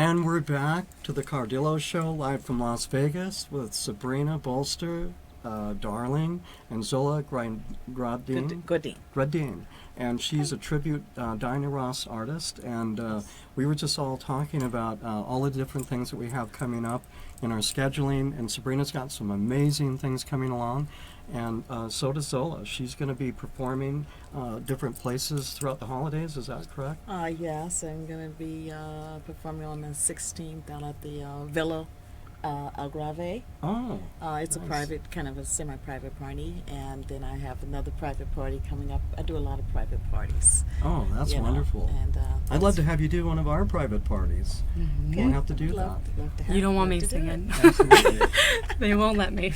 And we're back to the Cardillo Show live from Las Vegas with Sabrina Bolster, Darling, and Zola Gradin. And she's a tribute Dinah Ross artist. And we were just all talking about all the different things that we have coming up in our scheduling. And Sabrina's got some amazing things coming along. And so does Zola. She's going to be performing different places throughout the holidays. Is that correct? Yes, I'm going to be performing on the 16th out at the Villa Algrave. Oh, it's nice. a private, kind of a semi-private party, and then I have another private party coming up. I do a lot of private parties. Oh, that's wonderful. And I'd love to have you do one of our private parties. Mm-hmm. We'll have to do love to have You don't want me to do singing. Absolutely. They won't let me.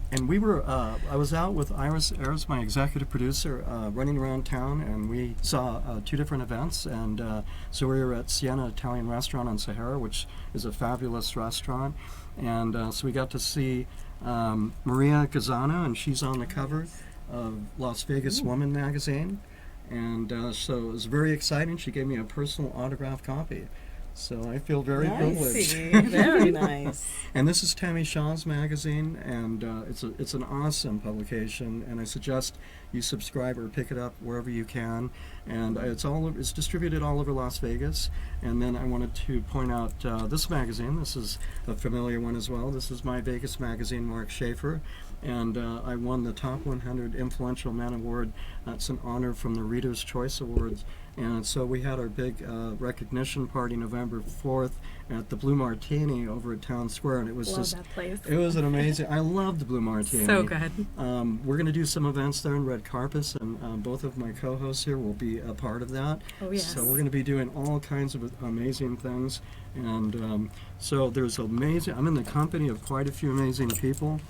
And we were, I was out with Iris Ayers, my executive producer, running around town, and we saw 2 different events. And so we were at Sienna Italian Restaurant on Sahara, which is a fabulous restaurant. And so we got to see Maria Gazzano, and she's on the cover of Las Vegas Woman magazine. And so it was very exciting. She gave me a personal autographed copy. So I feel very privileged. Very nice. And this is Tammy Shaw's magazine, and it's an awesome publication, and I suggest you subscribe or pick it up wherever you can. And it's distributed all over Las Vegas. And then I wanted to point out this magazine. This is a familiar one as well. This is My Vegas Magazine, Mark Schaefer. And I won the Top 100 Influential Men Award. That's an honor from the Reader's Choice Awards. And so we had our big recognition party November 4th at the Blue Martini over at Town Square, and it was Love that place. It was an amazing. I love the Blue Martini. So good. We're going to do some events there in Red Carpet, and both of my co-hosts here will be a part of that. Oh, yes. So we're going to be doing all kinds of amazing things, and so there's amazing. I'm in the company of quite a few amazing people,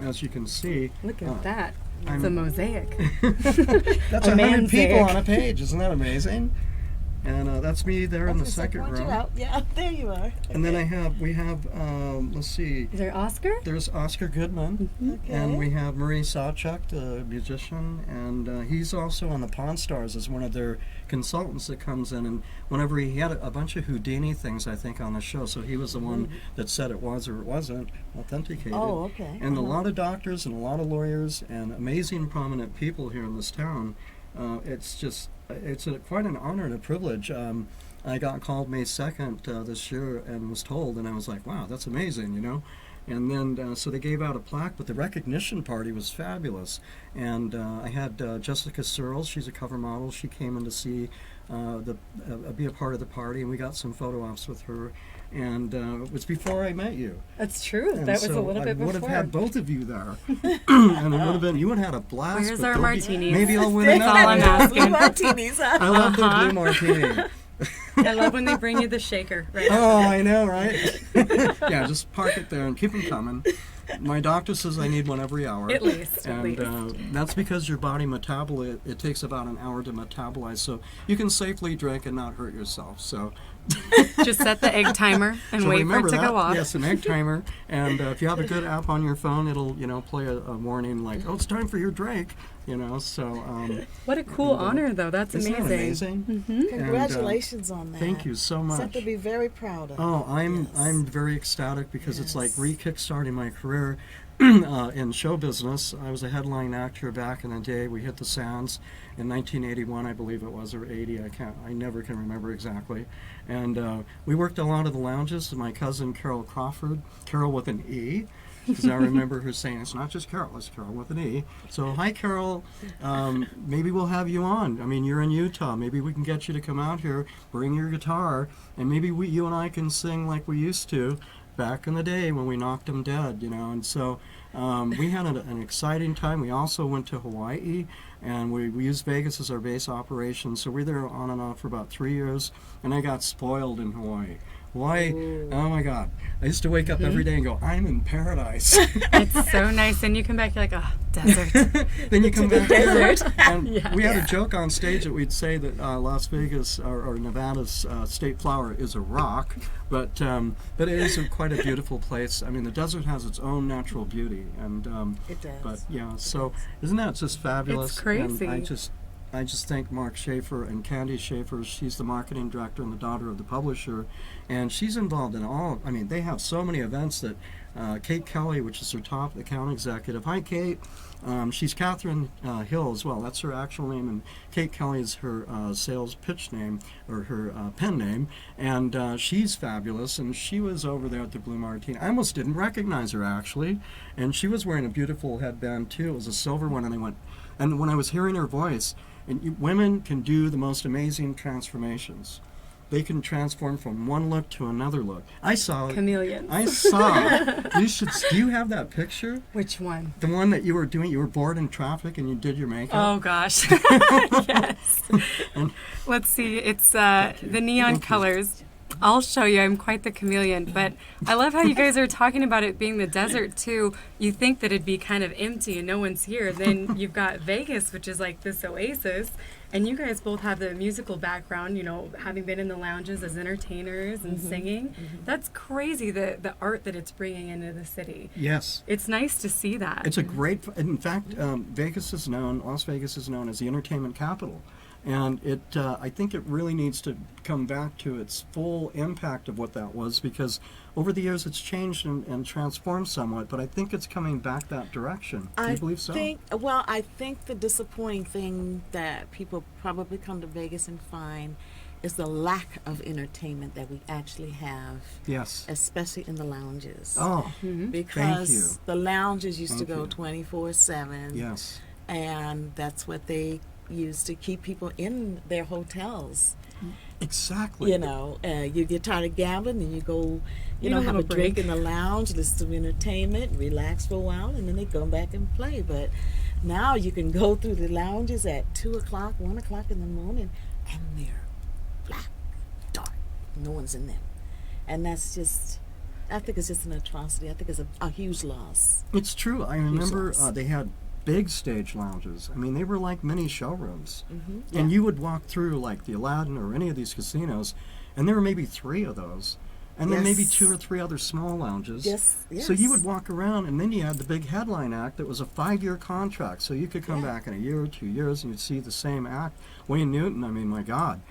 as you can see. Look at that. It's a mosaic. That's 100 people on a page. Isn't that amazing? And that's me there in the second row. Yeah, there you are. And then we have, let's see. Is there Oscar? There's Oscar Goodman. Okay. And we have Marie Sawchuk, the musician. And he's also on the Pawn Stars as one of their consultants that comes in. And whenever he had a bunch of Houdini things, I think, on the show. So he was the one that said it was or it wasn't authenticated. Oh, okay. And a lot of doctors and a lot of lawyers and amazing prominent people here in this town. It's quite an honor and a privilege. I got called May 2nd this year and was told, and I was like, wow, that's amazing, you know. And then, so they gave out a plaque, but the recognition party was fabulous. And I had Jessica Searles, she's a cover model. She came in to see, be a part of the party, and we got some photo ops with her. And it was before I met you. That's true. And that was so a little bit before. I would have had both of you there. And it would have been, you would have had a blast. Where's but our martinis? Maybe I'll win That's all I'm another. asking. Blue martinis, huh? I love the blue martini. I love when they bring you the shaker. Right Oh, I know, right? Yeah, just park it there and keep them coming. My doctor says I need one every hour. At least. And that's because your body it takes about an hour to metabolize, so you can safely drink and not hurt yourself. So Just set the egg timer and so wait for remember it to that. go off. Yes, an egg timer. And if you have a good app on your phone, it'll play a warning like, oh, it's time for your drink. So What a cool honor, though. That's isn't amazing. that amazing? Mm-hmm. Congratulations on that. Thank you so much. Something to be very proud of. Oh, I'm Yes. very ecstatic because it's like Yes. re-kickstarting my career in show business. I was a headline actor back in the day. We hit the Sands in 1981, I believe it was, or 80. I never can remember exactly. And we worked a lot of the lounges. My cousin Carol Crawford, Carol with an E, because I remember her saying, it's not just Carol, it's Carol with an E. So, hi, Carol. Maybe we'll have you on. I mean, you're in Utah. Maybe we can get you to come out here, bring your guitar, and maybe you and I can sing like we used to back in the day when we knocked them dead, And so we had an exciting time. We also went to Hawaii, and we used Vegas as our base operation. So we were there on and off for about 3 years, and I got spoiled in Hawaii. Hawaii, oh my God. I used to wake up every day and go, I'm in paradise. It's so nice. And you come back, you're like, oh, desert. Then you come back desert. and Yeah. we had a joke on stage that we'd say that Las Vegas or Nevada's state flower is a rock, but it is quite a beautiful place. I mean, the desert has its own natural beauty, and It does. but yeah. So isn't that just fabulous? It's crazy. And I just thank Mark Schaefer and Candy Schaefer. She's the marketing director and the daughter of the publisher, and she's involved in all. I mean, they have so many events that Kate Kelly, which is her top account executive. Hi, Kate. She's Catherine Hill as well. That's her actual name, and Kate Kelly is her sales pitch name or her pen name, and she's fabulous. And she was over there at the Blue Martini. I almost didn't recognize her actually, and she was wearing a beautiful headband too. It was a silver one, and I went. And when I was hearing her voice, women can do the most amazing transformations. They can transform from one look to another look. I saw it. Chameleons. I saw. You should. Do you have that picture? Which one? The one that you were doing. You were bored in traffic and you did your makeup. Oh gosh. Yes. And Let's see. It's the neon Thank you. colors. I'll show you. I'm quite the chameleon. But I love how you guys are talking about it being the desert too. You think that it'd be kind of empty and no one's here. Then you've got Vegas, which is like this oasis. And you guys both have the musical background, you know, having been in the lounges as entertainers and singing. That's crazy, the art that it's bringing into the city. yes. It's nice to see that. It's a great. In fact, Las Vegas is known as the entertainment capital, and I think it really needs to come back to its full impact of what that was, because over the years it's changed and transformed somewhat. But I think it's coming back that direction. Do you believe so? I think the disappointing thing that people probably come to Vegas and find is the lack of entertainment that we actually have, Yes. especially in the lounges. Oh, because the lounges used Thank to go you. 24/7, yes. and that's what they used to keep people in their hotels. Exactly. You know, you get tired of gambling, and you go, Need have a a little drink break. in the lounge, listen to entertainment, relax for a while, and then they go back and play. But now you can go through the lounges at 2 o'clock, 1 o'clock in the morning, and they're black, dark. No one's in them. And that's just, I think it's just an atrocity. I think it's a huge loss. It's true. I remember loss. they had big stage lounges. I mean, they were like mini showrooms. Mm-hmm. And you would walk through like the Aladdin or any of these casinos, and there were maybe 3 of those. And then maybe Yes. 2 or 3 other small lounges. Yes, So you yes. would walk around, and then you had the big headline act that was a 5-year contract. So you could come back in a year or 2 years, and you'd see the same act. Wayne Newton, I mean, my God.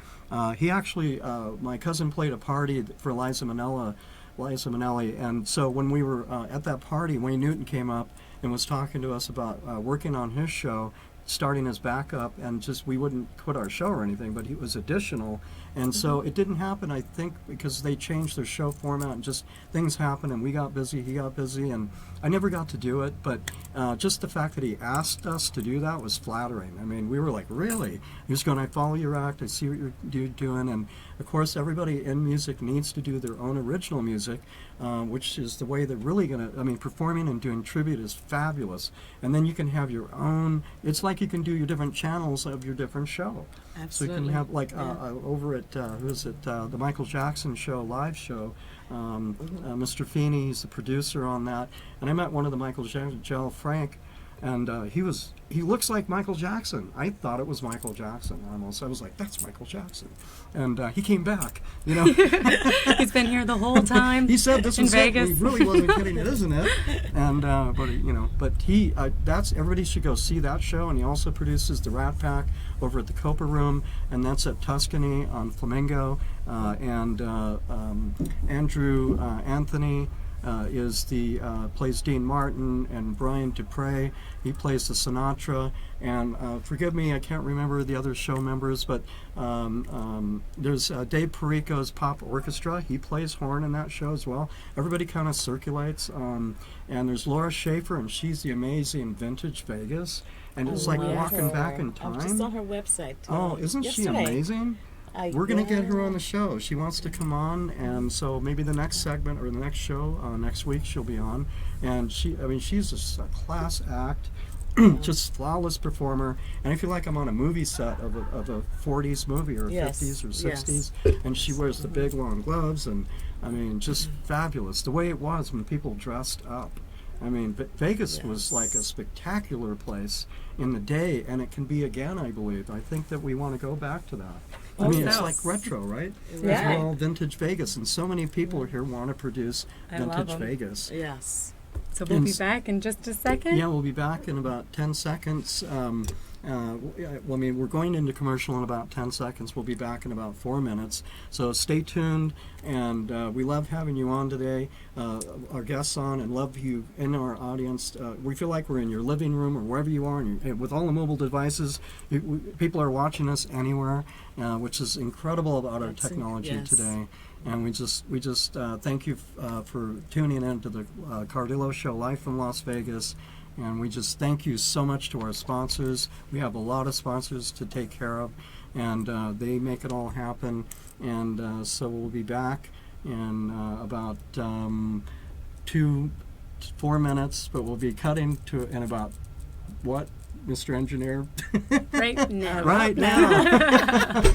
He actually, my cousin played a party for Liza Minnelli, and so when we were at that party, Wayne Newton came up and was talking to us about working on his show, starting as backup, and just we wouldn't quit our show or anything, but he was additional. And so it didn't happen, I think, because they changed their show format, and just things happened, and we got busy, he got busy, and I never got to do it. But just the fact that he asked us to do that was flattering. I mean, we were like, really? He was going, I follow your act, I see what you're doing. And of course, everybody in music needs to do their own original music, which is the way they're really going to, I mean, performing and doing tribute is fabulous. And then you can have your own, it's like you can do your different channels of your different show. Absolutely. So you can have, like, Yeah. over at, who is it, the Michael Jackson show, live show, Mr. Feeney, he's the producer on that. And I met one of the Michael Jackson, Joe Frank, and he looks like Michael Jackson. I thought it was Michael Jackson almost. I was like, that's Michael Jackson. And he came back, you know. He's been here the whole time. He said this in was Vegas. it. He really wasn't kidding, isn't it? And but he that's everybody should go see that show. And he also produces the Rat Pack over at the Copa Room, and that's at Tuscany on Flamingo. And Andrew Anthony is the plays Dean Martin, and Brian Dupre, he plays the Sinatra. And forgive me, I can't remember the other show members, but there's Dave Perico's Pop Orchestra. He plays horn in that show as well. Everybody kind of circulates. And there's Laura Schaefer, and she's the amazing Vintage Vegas. And it's like love walking her. back in I was just on time. her website. Oh, isn't she yesterday. amazing? We're going to get her on the show. She wants to come on, and so maybe the next segment or the next show next week she'll be on. And she's just a class act, just flawless performer. And I feel like I'm on a movie set of a 40s movie or Yes, 50s or yes. 60s. And she wears the big long gloves, and I mean, just fabulous. The way it was when people dressed up. I mean, Vegas was like a spectacular place in the day, and it can be again, I believe. I think that we want to go back to that. I mean, it's so. like retro, right? Yeah. It's all vintage Vegas, and so many people here want to produce I love vintage 'em. Vegas. Yes. So we'll And be s- back in just a second. Yeah, we'll be back in about 10 seconds. I mean, we're going into commercial in about 10 seconds. We'll be back in about 4 minutes. So stay tuned, and we love having you on today, our guests on, and love you in our audience. We feel like we're in your living room or wherever you are, and with all the mobile devices, people are watching us anywhere, which is incredible about our technology yes. today. And we just thank you for tuning in to the Cardillo Show live from Las Vegas. And we just thank you so much to our sponsors. We have a lot of sponsors to take care of, and they make it all happen. And so we'll be back in about 4 minutes, but we'll be cutting to in about what, Mr. Engineer? Right now. Right now.